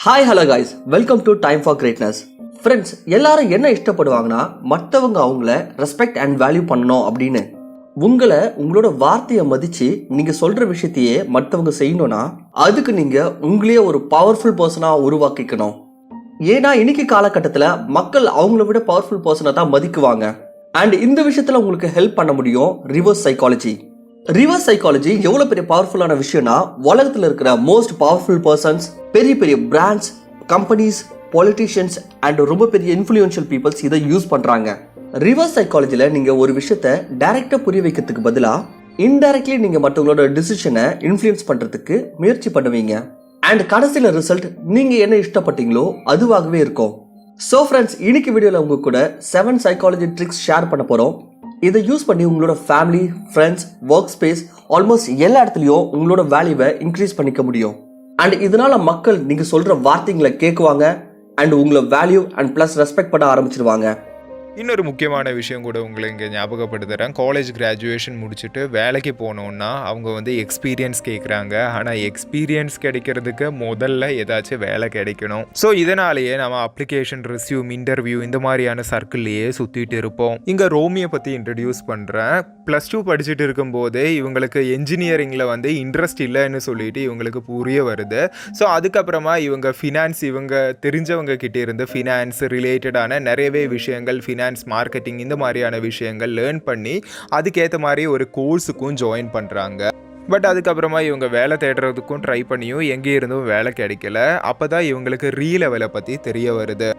Hi hello guys, welcome to time for greatness. Friends, எல்லாரும் என்ன இஷ்டப்படுவாங்கன்னா மற்றவங்க அவங்கள ரெஸ்பெக்ட் அண்ட் வேல்யூ பண்ணணும் அப்படின்னு. உங்களோட வார்த்தையை மதிச்சு நீங்க சொல்ற விஷயத்தையே மற்றவங்க செய்யணும்னா அதுக்கு நீங்க உங்களையே ஒரு பவர்ஃபுல் பர்சனா உருவாக்கிக்கணும். ஏன்னா இன்னைக்கு காலகட்டத்தில் மக்கள் அவங்கள விட பவர்ஃபுல் பர்சனை தான் மதிக்குவாங்க. அண்ட் இந்த விஷயத்துல உங்களுக்கு ஹெல்ப் பண்ண முடியும் ரிவர்ஸ் சைக்காலஜி. ரிவர்ஸ் சைக்காலஜி எவ்வளவு பெரிய பவர்ஃபுல்லான விஷயம்னா, உலகத்தில் இருக்கிற மோஸ்ட் பவர்ஃபுல் பர்சன்ஸ், பெரிய பெரிய பிராண்ட்ஸ், கம்பெனிஸ், பொலிட்டிஷியன்ஸ் அண்ட் ரொம்ப பெரிய இன்ஃப்ளூயன்ஷியல் பீப்புள்ஸ் இதை யூஸ் பண்றாங்க. ரிவர்ஸ் சைக்காலஜில நீங்க ஒரு விஷயத்த டைரக்டா புரிய வைக்கிறதுக்கு பதிலா இன்டைரக்ட்லி நீங்க மற்றவங்களோட டிசிஷனை இன்ஃப்ளூயன்ஸ் பண்றதுக்கு முயற்சி பண்ணுவீங்க. அண்ட் கடைசியில ரிசல்ட் நீங்க என்ன இஷ்டப்பட்டீங்களோ அதுவாகவே இருக்கும். ஸோ ஃப்ரெண்ட்ஸ், இன்னைக்கு வீடியோல உங்க கூட 7 சைக்காலஜி ட்ரிக்ஸ் ஷேர் பண்ண போறோம். இதை யூஸ் பண்ணி உங்களோட family, friends, work space, almost எல்லா இடத்துலையும் உங்களோட வேல்யூவை இன்க்ரீஸ் பண்ணிக்க முடியும். அண்ட் இதனால மக்கள் நீங்க சொல்ற வார்த்தைங்களை கேட்குவாங்க அண்ட் உங்களை வேல்யூ அண்ட் பிளஸ் ரெஸ்பெக்ட் பண்ண ஆரம்பிச்சிருவாங்க. இன்னொரு முக்கியமான விஷயம் கூட உங்களை இங்கே ஞாபகப்படுத்துகிறேன். காலேஜ் கிராஜுவேஷன் முடிச்சுட்டு வேலைக்கு போனோன்னா அவங்க எக்ஸ்பீரியன்ஸ் கேட்குறாங்க. ஆனால் எக்ஸ்பீரியன்ஸ் கிடைக்கிறதுக்கு முதல்ல ஏதாச்சும் வேலை கிடைக்கணும். ஸோ இதனாலேயே நம்ம அப்ளிகேஷன், ரெஸ்யூம், இன்டர்வியூ இந்த மாதிரியான சர்க்கிள்லேயே சுற்றிட்டு இருப்போம். இங்கே ரோமியை பற்றி இன்ட்ரடியூஸ் பண்ணுறேன். +2 படிச்சுட்டு இருக்கும்போதே இவங்களுக்கு என்ஜினியரிங்கில் இன்ட்ரெஸ்ட் இல்லைன்னு சொல்லிட்டு இவங்களுக்கு புரிய வருது. ஸோ அதுக்கப்புறமா இவங்க ஃபினான்ஸ், இவங்க தெரிஞ்சவங்க கிட்டே இருந்து ஃபினான்ஸ் ரிலேட்டடான நிறையவே விஷயங்கள், ஃபினான்ஸ், மார்க்கெட்டிங் இந்த மாதிரியான விஷயங்கள் லேர்ன் பண்ணி அதுக்கேற்ற மாதிரி ஒரு கோர்ஸுக்கும் ஜாயின் பண்ணுறாங்க. பட் அதுக்கப்புறமா இவங்க வேலை தேடுறதுக்கும் ட்ரை பண்ணியும் எங்கே இருந்தும் வேலை கிடைக்கல. அப்போ தான் இவங்களுக்கு ரீலெவலை பற்றி தெரிய வருது.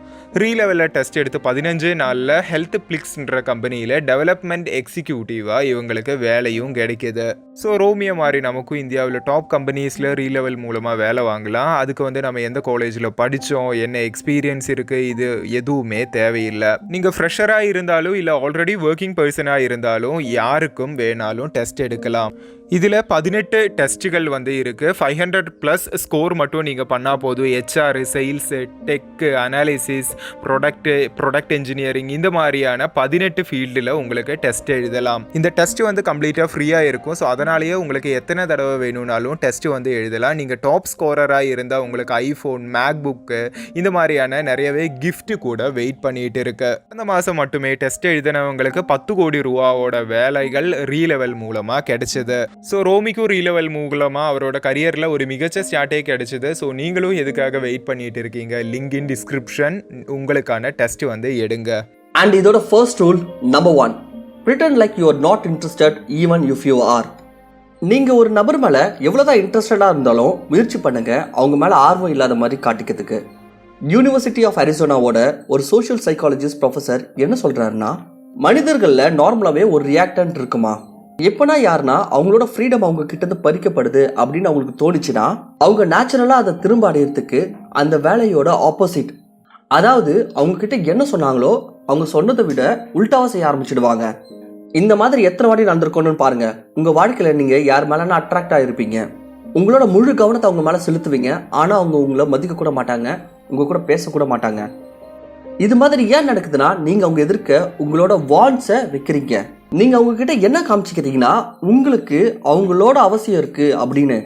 ரீலெவலில் டெஸ்ட் எடுத்து 15 நாளில் ஹெல்த் பிளிக்ஸ்ன்ற கம்பெனியில் டெவலப்மெண்ட் எக்ஸிக்யூட்டிவாக இவங்களுக்கு வேலையும் கிடைக்கிது. ஸோ ரோமியோ மாதிரி நமக்கும் இந்தியாவில் டாப் கம்பெனிஸில் ரீலெவல் மூலமாக வேலை வாங்கலாம். அதுக்கு நம்ம எந்த காலேஜில் படித்தோம், என்ன எக்ஸ்பீரியன்ஸ் இருக்குது, இது எதுவுமே தேவையில்லை. நீங்கள் ஃப்ரெஷராக இருந்தாலும் இல்லை ஆல்ரெடி ஒர்க்கிங் பர்சனாக இருந்தாலும் யாருக்கும் வேணாலும் டெஸ்ட் எடுக்கலாம். இதில் 18 டெஸ்ட்டுகள் இருக்குது. 500+ ஸ்கோர் மட்டும் நீங்கள் பண்ணால் போதும். HR, sales, tech, analysis, product engineering இந்த மாதிரியான 18 ஃபீல்டில் உங்களுக்கு டெஸ்ட் எழுதலாம். இந்த டெஸ்ட் கம்ப்ளீட்டாக ஃப்ரீயாக இருக்கும். ஸோ அதனாலேயே உங்களுக்கு எத்தனை தடவை வேணும்னாலும் டெஸ்ட் எழுதலாம். நீங்கள் டாப் ஸ்கோரராக இருந்தால் உங்களுக்கு ஐஃபோன், மேக்புக்கு இந்த மாதிரியான நிறையவே கிஃப்ட் கூட வெயிட் பண்ணிட்டு இருக்கு. அந்த மாதம் மட்டுமே டெஸ்ட் எழுதினவங்களுக்கு 10 கோடி ரூபாவோட வேலைகள் ரீலெவல் மூலமாக கிடைச்சது. ஸோ ரோமிக்கும் ரீலெவல் மூலமாக அவரோட கரியரில் ஒரு மிகச்ச ஸ்டார்ட்டே கிடைச்சிது. ஸோ நீங்களும் எதுக்காக வெயிட் பண்ணிட்டு இருக்கீங்க? லிங்க் இன் டிஸ்கிரிப்ஷன், உங்களுக்கான டெஸ்ட் எடுங்க. அண்ட் இதோட first rule, number 1, pretend like you are not interested even if you are. நீங்கள் ஒரு நபர் மேலே எவ்வளோதான் இன்ட்ரெஸ்டடாக இருந்தாலும் முயற்சி பண்ணுங்க அவங்க மேலே ஆர்வம் இல்லாத மாதிரி காட்டிக்கிறதுக்கு. யூனிவர்சிட்டி ஆஃப் அரிசோனாவோட ஒரு சோஷியல் சைக்காலஜிஸ்ட் ப்ரொஃபஸர் என்ன சொல்கிறாருன்னா, மனிதர்களில் நார்மலாகவே ஒரு ரியாக்டன்ட் இருக்குமா. எப்பனா யாருன்னா அவங்களோட ஃப்ரீடம் அவங்க கிட்ட இருந்து பறிக்கப்படுது அப்படின்னு அவங்களுக்கு தோணுச்சுன்னா அவங்க நேச்சுரலா அதை திரும்ப அடையிறதுக்கு அந்த வேலையோட ஆப்போசிட், அதாவது அவங்க கிட்ட என்ன சொன்னாங்களோ அவங்க சொன்னதை விட உல்டாவா செய்ய ஆரம்பிச்சிடுவாங்க. இந்த மாதிரி எத்தனை வாட்டி நடந்திருக்கணும்னு பாருங்க. உங்க வாழ்க்கையில நீங்க யார் மேலனா அட்ராக்ட் ஆயிருப்பீங்க. உங்களோட முழு கவனத்தை அவங்க மேல செலுத்துவீங்க. ஆனா அவங்க உங்களை மதிக்க கூட மாட்டாங்க, உங்க கூட பேசக்கூட மாட்டாங்க. இது மாதிரி ஏன் நடக்குதுன்னா, நீங்க அவங்க எதிர்க்க உங்களோட வாண்ட்ஸை வைக்கிறீங்க. நீங்க அவங்க கிட்ட என்ன காமிச்சிக்கிறீங்கன்னா உங்களுக்கு அவங்களோட அவசியம் இருக்கு அப்படின்னு.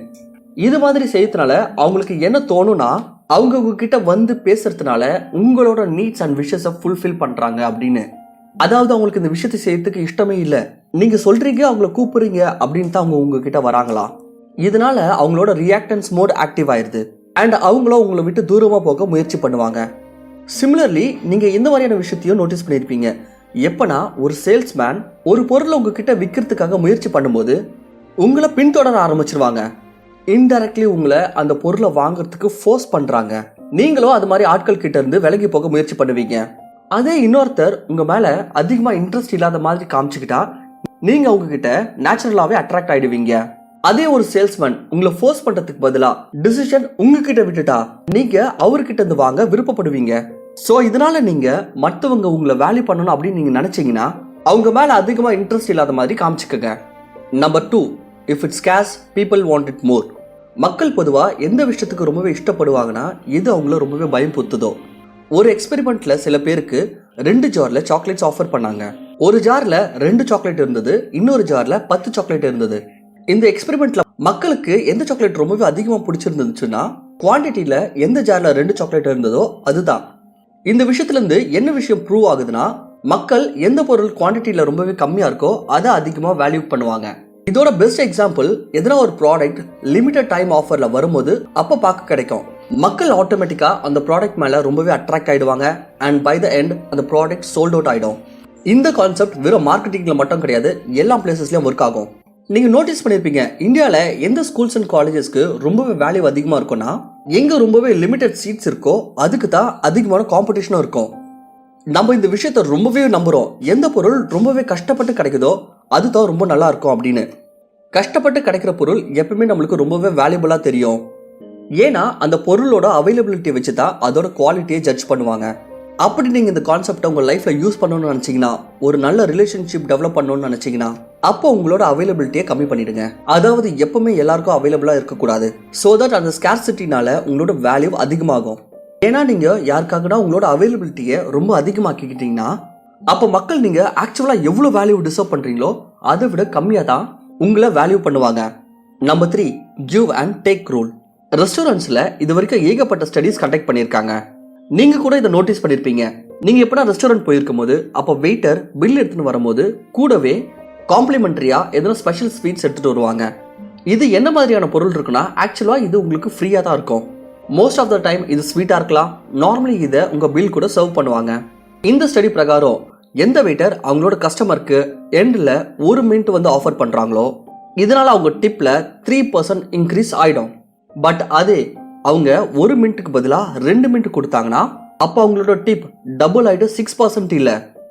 இது மாதிரி செய்யறதுனால அவங்களுக்கு என்ன தோணும்னா, அவங்க உங்ககிட்ட பேசுறதுனால உங்களோட நீட்ஸ் அண்ட் விஷஸை ஃபுல்ஃபில் பண்றாங்க அப்படின்னு. அதாவது அவங்களுக்கு இந்த விஷயத்தை செய்யறதுக்கு இஷ்டமே இல்லை, நீங்க சொல்றீங்க, அவங்கள கூப்பிடுறீங்க அப்படின்னு தான் அவங்க உங்ககிட்ட வராங்களா. இதனால அவங்களோட ரியாக்டன்ஸ் மோட் ஆக்டிவ் ஆயிருது அண்ட் அவங்களும் உங்களை விட்டு தூரமா போக முயற்சி பண்ணுவாங்க. சிமிலர்லி நீங்க இந்த மாதிரியான விஷயத்தையும் நோட்டீஸ் பண்ணியிருப்பீங்க. எப்பனா ஒரு சேல்ஸ்மேன் ஒரு பொருளை உங்ககிட்ட விற்கிறதுக்காக முயற்சி பண்ணும்போது உங்களை பின்தொடர ஆரம்பிச்சிருவாங்க. இன்டைரக்ட்லி உங்களை அந்த பொருளை வாங்குறதுக்கு ஃபோர்ஸ் பண்றாங்க. நீங்களும் அது மாதிரி ஆட்கள் கிட்ட இருந்து விலகி போக முயற்சி பண்ணுவீங்க. அதே இன்னொருத்தர் உங்க மேல அதிகமா இன்ட்ரெஸ்ட் இல்லாத மாதிரி காமிச்சுக்கிட்டா நீங்க அவங்க கிட்ட நேச்சுரலாவே அட்ராக்ட் ஆயிடுவீங்க. அதே ஒரு சேல்ஸ்மேன் உங்களை ஃபோர்ஸ் பண்றதுக்கு பதிலா டிசிஷன் உங்ககிட்ட விட்டுட்டா நீங்க அவர்கிட்ட இருந்து வாங்க விருப்பப்படுவீங்க. ஸோ இதனால நீங்க மற்றவங்க உங்களை வேல்யூ பண்ணணும் அப்படின்னு நீங்க நினைச்சீங்கன்னா அவங்க மேல அதிகமா இன்ட்ரெஸ்ட் இல்லாத மாதிரி காமிச்சுக்கங்க. Number 2, if it's scarce people want it more. மக்கள் பொதுவா எந்த விஷயத்துக்கு ரொம்பவே இஷ்டப்படுவாங்கன்னா எது அவங்கள ரொம்பவே பயம் பொத்துதோ. ஒரு எக்ஸ்பெரிமெண்ட்ல சில பேருக்கு 2 ஜார்ல சாக்லேட்ஸ் ஆஃபர் பண்ணாங்க. ஒரு ஜார்ல 2 சாக்லேட் இருந்தது, இன்னொரு ஜார்ல 10 சாக்லேட் இருந்தது. இந்த எக்ஸ்பெரிமெண்ட்ல மக்களுக்கு எந்த சாக்லேட் ரொம்பவே அதிகமா பிடிச்சிருந்துச்சுன்னா குவான்டிட்டியில எந்த ஜார்ல 2 சாக்லேட் இருந்ததோ அதுதான். இந்த விஷயத்துல இருந்து என்ன விஷயம் ப்ரூவ் ஆகுதுன்னா, மக்கள் எந்த பொருள் குவான்டிட்டியில ரொம்பவே கம்மியா இருக்கோ அதை அதிகமா வேல்யூ பண்ணுவாங்க. இதோட பெஸ்ட் எக்ஸாம்பிள், எதனா ஒரு ப்ராடக்ட் லிமிடெட் டைம் ஆஃபர்ல வரும்போது அப்ப பார்க்க கிடைக்கும். மக்கள் ஆட்டோமேட்டிக்கா அந்த ப்ராடக்ட் மேல ரொம்பவே அட்ராக்ட் ஆயிடுவாங்க அண்ட் பை த எண்ட் அந்த ப்ராடக்ட் சோல்ட் அவுட் ஆயிடும். இந்த கான்செப்ட் வெறும் மார்க்கெட்டிங்ல மட்டும் கிடையாது, எல்லா பிளேசஸ்லயும் ஒர்க் ஆகும். நீங்க நோட்டீஸ் பண்ணிருப்பீங்க, இந்தியால எந்த ஸ்கூல்ஸ் அண்ட் காலேஜஸ்க்கு ரொம்பவே வேல்யூ அதிகமா இருக்கும்னா, எங்க ரொம்பவே லிமிடெட் சீட்ஸ் இருக்கோ அதுக்கு தான் அதிகமான காம்படிஷனும் இருக்கும். நம்ம இந்த விஷயத்த ரொம்பவே நம்புறோம். எந்த பொருள் ரொம்பவே கஷ்டப்பட்டு கிடைக்குதோ அதுதான் ரொம்ப நல்லா இருக்கும் அப்படின்னு. கஷ்டப்பட்டு கிடைக்கிற பொருள் எப்பவுமே நம்மளுக்கு ரொம்பவே வேல்யூபிளா தெரியும். ஏன்னா அந்த பொருளோட அவைலபிலிட்டி வச்சு தான் அதோட குவாலிட்டியை ஜட்ஜ் பண்ணுவாங்க. அப்படி நீங்க இந்த கான்செப்டை உங்க லைஃப்ல யூஸ் பண்ணணும்னு நினைச்சீங்கன்னா, ஒரு நல்ல ரிலேஷன்ஷிப் டெவலப் பண்ணணும்னு நினைச்சீங்கன்னா, அப்போ உங்களோட அவைலபிலிட்டியை கம்மி பண்ணிடுங்க. அதாவது எப்பவுமே எல்லாருக்கும் அவைலபிளா இருக்கக்கூடாது. சோ தட் அந்த ஸ்கார்சிட்டினால உங்களோட வேல்யூ அதிகமாகும். ஏன்னா நீங்க யாருக்காகனா உங்களோட அவைலபிலிட்டியை ரொம்ப அதிகமாக்கிக்கிட்டீங்கன்னா, அப்போ மக்கள் நீங்க ஆக்சுவலா எவ்வளவு வேல்யூ டிசர்வ் பண்றீங்களோ அதை விட கம்மியா தான் உங்களை வேல்யூ பண்ணுவாங்க. Number 3, give and take rule. ரெஸ்டாரண்ட்ஸ்ல இது வரைக்கும் ஏகப்பட்ட ஸ்டடிஸ் கண்டக்ட் பண்ணியிருக்காங்க. நீங்க கூட இதை நோட்டீஸ் பண்ணிருப்பீங்க. நீங்க எப்படா ரெஸ்டாரண்ட் போயிருக்கும் போது அப்போ வெயிட்டர் பில் எடுத்துன்னு வரும்போது கூடவே காம்ப்ளிமெண்டரியா எதனா ஸ்பெஷல் ஸ்வீட்ஸ் எடுத்துட்டு வருவாங்க. இது என்ன மாதிரியான பொருள் இருக்குன்னா, ஆக்சுவலா இது உங்களுக்கு ஃப்ரீயா தான் இருக்கும். மோஸ்ட் ஆஃப் த டைம் இது ஸ்வீட்டா இருக்கலாம். நார்மலி இதை உங்க பில் கூட சர்வ் பண்ணுவாங்க. இந்த ஸ்டடி பிரகாரம் எந்த வெயிட்டர் அவங்களோட கஸ்டமருக்கு எண்ட்ல 1 மினிட் வந்து ஆஃபர் பண்றாங்களோ இதனால அவங்க டிப்ல 3% இன்க்ரீஸ் ஆயிடும். பட் அதே அவங்க 1 மினிட்டுக்கு பதிலா 2 மினிட் கொடுத்தாங்கன்னா அப்போ அவங்களோட டிப் டபுள் ஆயிட்டு 6% இல்ல,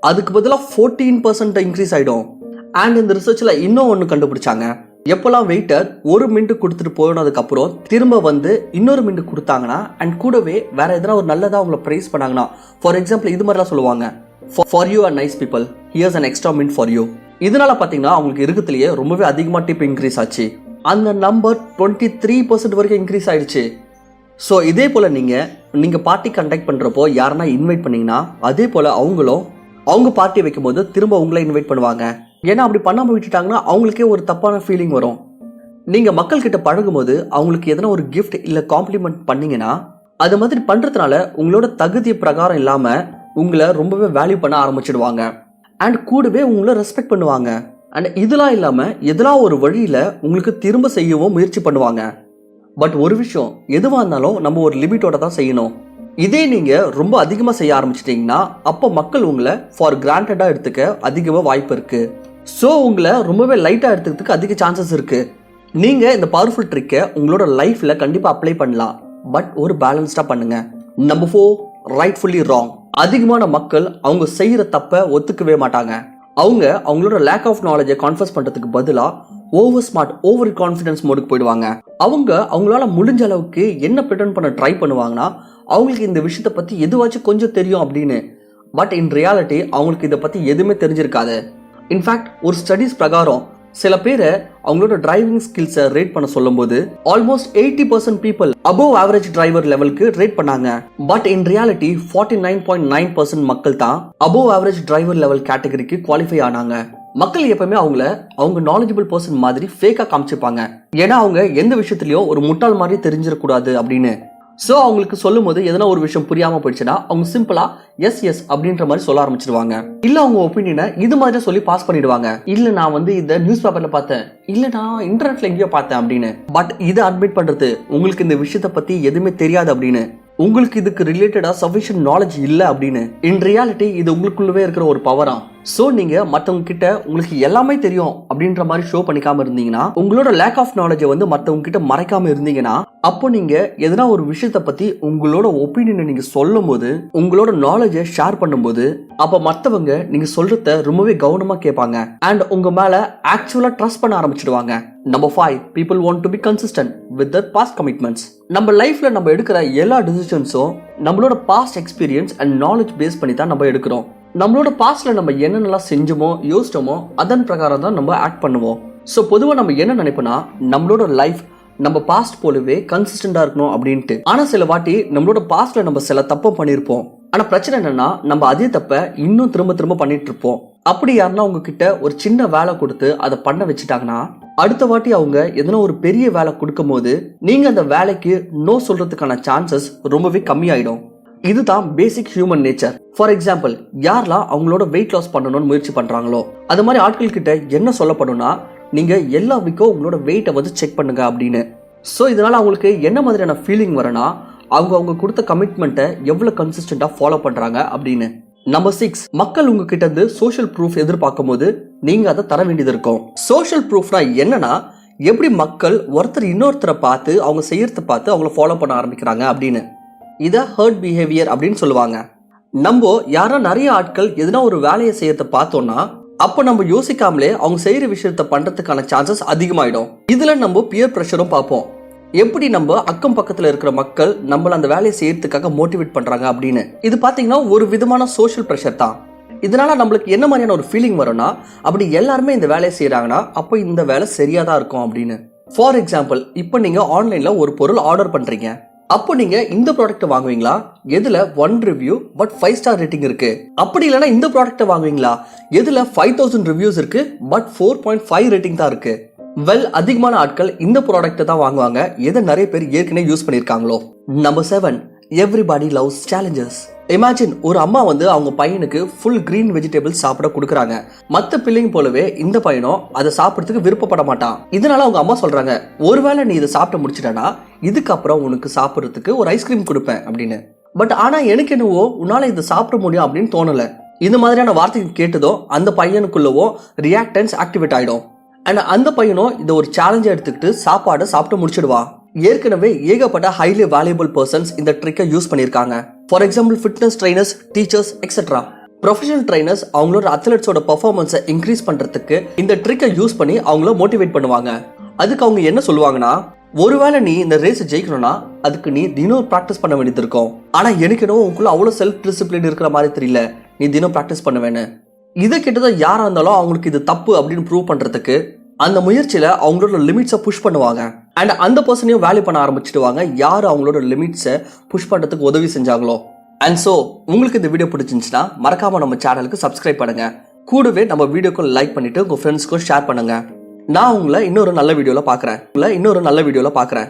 அதுக்கு பதிலா 14% இன்க்ரீஸ் ஆயிடும். அண்ட் இந்த ரிசர்ச்ல இன்னும் ஒன்று கண்டுபிடிச்சாங்க. எப்பெல்லாம் வெயிட்டர் 1 மினிட் கொடுத்துட்டு போனதுக்கு அப்புறம் திரும்ப வந்து இன்னொரு மினிட் கொடுத்தாங்கன்னா அண்ட் கூடவே வேற எதனா ஒரு நல்லதா அவங்கள பிரைஸ் பண்ணாங்கன்னா, ஃபார் எக்ஸாம்பிள் இது மாதிரிலாம் சொல்லுவாங்க, for you are nice people, here's an extra minute for you. இதனால பாத்தீங்கன்னா அவங்களுக்கு இருக்கிறதுலயே ரொம்பவே அதிகமா டிப் இன்க்ரீஸ் ஆச்சு. அந்த நம்பர் 23% வரைக்கும் இன்க்ரீஸ் ஆயிடுச்சு. ஸோ இதே போல நீங்க பார்ட்டி கண்டக்ட் பண்றப்போ யாரனா இன்வைட் பண்ணீங்கன்னா அதே போல அவங்களும் அவங்க பார்ட்டி வைக்கும் போது திரும்ப உங்களை இன்வைட் பண்ணுவாங்க. ஏன்னா அப்படி பண்ணாம விட்டுட்டாங்கன்னா அவங்களுக்கே ஒரு தப்பான ஃபீலிங் வரும். நீங்க மக்கள் கிட்ட பழகும் போது அவங்களுக்கு எதனா ஒரு கிஃப்ட் இல்ல காம்ப்ளிமெண்ட் பண்ணீங்கன்னா அது மாதிரி பண்றதுனால உங்களோட தகுதி பிரகாரம் இல்லாம உங்களை ரொம்பவே வேல்யூ பண்ண ஆரம்பிச்சிடுவாங்க அண்ட் கூடவே உங்களை ரெஸ்பெக்ட் பண்ணுவாங்க. அண்ட் இதெல்லாம் இல்லாம எதெல்லாம் ஒரு வழியில உங்களுக்கு திரும்ப செய்யவும் முயற்சி பண்ணுவாங்க. பட் ஒரு விஷயம், எதுவா இருந்தாலும் நம்ம ஒரு லிமிட்டோட தான் செய்யணும். இதே நீங்க ரொம்ப அதிகமா செய்ய ஆரம்பிச்சிட்டீங்கன்னா அப்போ மக்கள் உங்களை ஃபார் கிராண்டடா எடுத்துக்க அதிகமா வாய்ப்பு இருக்கு. ஸோ உங்களை ரொம்பவே லைட்டா எடுத்துக்கிறதுக்கு அதிக சான்சஸ் இருக்கு. நீங்க இந்த பவர்ஃபுல் ட்ரிக்கை உங்களோட லைஃப்ல கண்டிப்பா அப்ளை பண்ணலாம். பட் ஒரு பேலன்ஸ்டா பண்ணுங்க. Number 4, rightfully wrong. அதிகமான மக்கள் அவங்க செய்யற தப்ப ஒத்துக்கவே மாட்டாங்க. அவங்களோட லேக் ஆஃப் நாலேஜை கான்ஃபஸ் பண்றதுக்கு பதிலா ஓவர் ஸ்மார்ட், ஓவர் கான்ஃபிடன்ஸ் மோடுக்கு போயிடுவாங்க. அவங்களால முடிஞ்ச அளவுக்கு என்ன பிரிட்டன் பண்ண ட்ரை பண்ணுவாங்கன்னா அவங்களுக்கு இந்த விஷயத்த பத்தி எதுவாச்சும் கொஞ்சம் தெரியும் அப்படின்னு. பட் இன் ரியாலிட்டி அவங்களுக்கு இதை பத்தி எதுவுமே தெரிஞ்சிருக்காது. இன்ஃபேக்ட் ஒரு ஸ்டடிஸ் பிரகாரம் சில பேரை அவங்களோட டிரைவிங் ஸ்கில்ஸை ரேட் பண்ண சொல்லும் போது almost 80% people above average driver லெவலுக்கு ரேட் பண்ணாங்க. பட் இன் ரியாலிட்டி 49.9% மக்கள் தான் அபோவ் ஆவரேஜ் டிரைவர் லெவல் கேட்டகரிக்கு குவாலிஃபை ஆனாங்க. மக்கள் எப்பவுமே அவங்க நாலேஜபிள் பர்சன் மாதிரி ஃபேக்கா காமிச்சிருப்பாங்க. ஏன்னா அவங்க எந்த விஷயத்திலயும் ஒரு முட்டாள் மாதிரி தெரிஞ்சிடக்கூடாது அப்படின்னு. ஸோ அவங்களுக்கு சொல்லும் போது எதனா ஒரு விஷயம் புரியாம போயிடுச்சுன்னா அவங்க சிம்பிளா எஸ் அப்படின்ற மாதிரி சொல்ல ஆரம்பிச்சிடுவாங்க. இல்ல அவங்க ஒப்பீனியனை இது மாதிரி சொல்லி பாஸ் பண்ணிடுவாங்க. இல்ல நான் வந்து இதை நியூஸ் பேப்பர்ல பார்த்தேன், இல்ல நான் இன்டர்நெட்ல எங்கேயோ பார்த்தேன் அப்படின்னு. பட் இதை அட்மிட் பண்றது உங்களுக்கு இந்த விஷயத்த பத்தி எதுவுமே தெரியாது அப்படின்னு, உங்களுக்கு இதுக்கு ரிலேட்டடா சஃபிஷியன்ட் நாலேஜ் இல்ல அப்படின்னு. இன் ரியாலிட்டி இது உங்களுக்குள்ளவே இருக்கிற ஒரு பவரா. சோ நீங்க மத்தவங்க கிட்ட உங்களுக்கு எல்லாமே தெரியும் அப்படின்ற மாதிரி ஷோ பண்ணிக்காம இருந்தீங்கன்னா, உங்களோட லேக் ஆஃப் நாலேஜை வந்து மத்தவங்க கிட்ட மறைக்காம இருந்தீங்கன்னா, அப்போ நீங்க எதனா ஒரு விஷயத்த பத்தி உங்களோட ஒப்பீனியனை நீங்க சொல்லும் போது, உங்களோட நாலேஜை ஷேர் பண்ணும்போது, அப்ப மத்தவங்க நீங்க சொல்றத ரொம்பவே கவனமா கேட்பாங்க அண்ட் உங்க மேல ஆக்சுவலா ட்ரஸ்ட் பண்ண ஆரம்பிச்சிடுவாங்க. Number 5, people want to be consistent with their past commitments. நம்ம லைஃப்ல நம்ம எடுக்கிற எல்லா டிசிஷன்ஸும் நம்மளோட past experience and knowledge base பண்ணி தான் நம்ம எடுக்கிறோம். நம்மளோட பாஸ்ட்ல நம்ம என்னென்னலாம் செஞ்சோமோ யோசிச்சோமோ அதன் பிரகாரம் தான் நம்ம ஆக்ட் பண்ணுவோம். ஸோ பொதுவாக நம்ம என்ன நினைப்போம்னா, நம்மளோட லைஃப் நம்ம பாஸ்ட் போலவே கன்சிஸ்டண்டா இருக்கணும் அப்படின்ட்டு. ஆனா சில வாட்டி நம்மளோட பாஸ்ட்ல நம்ம சில தப்பு பண்ணியிருப்போம். ஆனா பிரச்சனை என்னன்னா நம்ம அதே தப்ப இன்னும் திரும்ப திரும்ப பண்ணிட்டு இருப்போம். அப்படி யாருன்னா உங்ககிட்ட ஒரு சின்ன வேலை கொடுத்து அதை பண்ண வச்சுட்டாங்கன்னா அடுத்த வாட்டி அவங்க எதனா ஒரு பெரிய வேலை கொடுக்கும் போது நீங்க அந்த வேலைக்கு நோ சொல்றதுக்கான சான்சஸ் ரொம்பவே கம்மியாயிடும். இதுதான் பேசிக் ஹியூமன் நேச்சர். ஃபார் எக்ஸாம்பிள், யாரெல்லாம் அவங்களோட வெயிட் லாஸ் பண்ணணும்னு முயற்சி பண்றாங்களோ அது மாதிரி ஆட்கள் கிட்ட என்ன சொல்லப்படும்னா, நீங்க எல்லா வீக்கும் உங்களோட வெயிட்டை வந்து செக் பண்ணுங்க அப்படின்னு. ஸோ இதனால அவங்களுக்கு என்ன மாதிரியான ஃபீலிங் வரும்னா, அவங்க கொடுத்த கமிட்மெண்ட்டை எவ்வளவு கன்சிஸ்டண்டா ஃபாலோ பண்றாங்க அப்படின்னு. நம்பர் 6, மக்கள் உங்ககிட்ட இருந்து சோஷியல் ப்ரூஃப் எதிர்பார்க்கும் போது நீங்க அதை தர வேண்டியது இருக்கும். சோஷியல் ப்ரூஃப்னா என்னன்னா, எப்படி மக்கள் ஒருத்தர் இன்னொருத்தரை பார்த்து அவங்க செய்யறத பார்த்து அவங்கள ஃபாலோ பண்ண ஆரம்பிக்கிறாங்க அப்படின்னு. இதை ஹர்ட் பிஹேவியர் அப்படின்னு சொல்லுவாங்க. நம்ம யாரா நிறைய ஆட்கள் எதுனா ஒரு வேலையை செய்யறத பார்த்தோம்னா அப்ப நம்ம யோசிக்காமலே அவங்க செய்யற விஷயத்த பண்றதுக்கான சான்சஸ் அதிகமாயிடும். இதுல நம்ம பியர் பிரஷரும் பார்ப்போம். எப்படி நம்ம அக்கம் பக்கத்துல இருக்கிற மக்கள் நம்மள அந்த வேலையை செய்யறதுக்காக மோட்டிவேட் பண்றாங்க அப்படின்னு. இது பாத்தீங்கன்னா ஒரு விதமான சோஷியல் பிரஷர் தான். இதனால நம்மளுக்கு என்ன மாதிரியான ஒரு ஃபீலிங் வரும்னா, அப்படி எல்லாருமே இந்த வேலையை செய்யறாங்கன்னா அப்போ இந்த வேலை சரியா தான் இருக்கும் அப்படின்னு. ஃபார் எக்ஸாம்பிள், இப்போ நீங்க ஆன்லைன்ல ஒரு பொருள் ஆர்டர் பண்றீங்க. அப்போ நீங்க இந்த ப்ராடக்ட் வாங்குவீங்களா, எதுல 1 ரிவ்யூ பட் 5 ஸ்டார் ரேட்டிங் இருக்கு? அப்படி இல்லைன்னா இந்த ப்ராடக்ட் வாங்குவீங்களா, எதுல 5000 ரிவ்யூஸ் இருக்கு பட் 4.5 ரேட்டிங் தான் இருக்கு? அதிகமான ஆட்கள் இந்த ப்ராடக்ட் தான் வாங்குவாங்க எதை நிறைய பேர் ஏற்கனவே யூஸ் பண்ணிருக்காங்களோ. Number 7, everybody loves challenges. Imagine, ஒரு அம்மா வந்து அவங்க பையனுக்கு ஃபுல் கிரீன் வெஜிடபிள்ஸ் சாப்பிட கொடுக்குறாங்க. மற்ற பிள்ளைங்க போலவே இந்த பையனும் அதை சாப்பிட்றதுக்கு விருப்பப்பட மாட்டான். இதனால அவங்க அம்மா சொல்றாங்க, ஒருவேளை நீ இதை சாப்பிட முடிச்சிட்டனா இதுக்கப்புறம் உனக்கு சாப்பிட்றதுக்கு ஒரு ஐஸ்கிரீம் கொடுப்பேன் அப்படின்னு. பட் ஆனா எனக்கு என்னவோ உன்னால இதை சாப்பிட முடியும் அப்படின்னு தோணல. இந்த மாதிரியான வார்த்தைகள் கேட்டதோ அந்த பையனுக்குள்ளவோ ரியாக்டன்ஸ் ஆக்டிவேட் ஆயிடும். அண்ட் அந்த பையனும் இதை ஒரு சேலஞ்சை எடுத்துக்கிட்டு சாப்பாடை சாப்பிட்டு முடிச்சிடுவான். ஏற்கனவே ஏகப்பட்ட ஹைலி வேல்யூபிள் பர்சன்ஸ் இந்த ட்ரிக்கை யூஸ் பண்ணியிருக்காங்க. For example, fitness trainers, teachers etcetera. Professional trainers அவங்களோட அத்லெட்ஸோட பெர்ஃபார்மன்ஸை இன்க்ரீஸ் பண்றதுக்கு இந்த ட்ரிக்கை யூஸ் பண்ணி அவங்கள மோட்டிவேட் பண்ணுவாங்க. அதுக்கு அவங்க என்ன சொல்லுவாங்கன்னா, ஒருவேளை நீ இந்த ரேஸ் ஜெயிக்கணும்னா அதுக்கு நீ தினம் ப்ராக்டிஸ் பண்ண வேண்டியது இருக்கும். ஆனா எனக்கு என்னவோ உங்களுக்குள்ள அவ்வளவு செல்ஃப் டிசிப்ளின் இருக்கிற மாதிரி தெரியல, நீ தினம் ப்ராக்டிஸ் பண்ணுவேன்னு. இதை கேட்டதான் யாரா இருந்தாலும் அவங்களுக்கு இது தப்பு அப்படின்னு ப்ரூவ் பண்றதுக்கு அந்த முயற்சியில அவங்களோட லிமிட்ஸை புஷ் பண்ணுவாங்க. அண்ட் அந்த பர்சனையும் வேல்யூ பண்ண ஆரம்பிச்சிடுவாங்க யார் அவங்களோட லிமிட்ஸை புஷ் பண்றதுக்கு உதவி செஞ்சாங்களோ. அண்ட் ஸோ உங்களுக்கு இந்த வீடியோ பிடிச்சிருந்துச்சுன்னா மறக்காம நம்ம சேனலுக்கு சப்ஸ்கிரைப் பண்ணுங்க. கூடவே நம்ம வீடியோக்கு லைக் பண்ணிட்டு உங்க ஃப்ரெண்ட்ஸ்க்கும் ஷேர் பண்ணுங்க. நான் உங்களை இன்னொரு நல்ல வீடியோல பாக்குறேன்.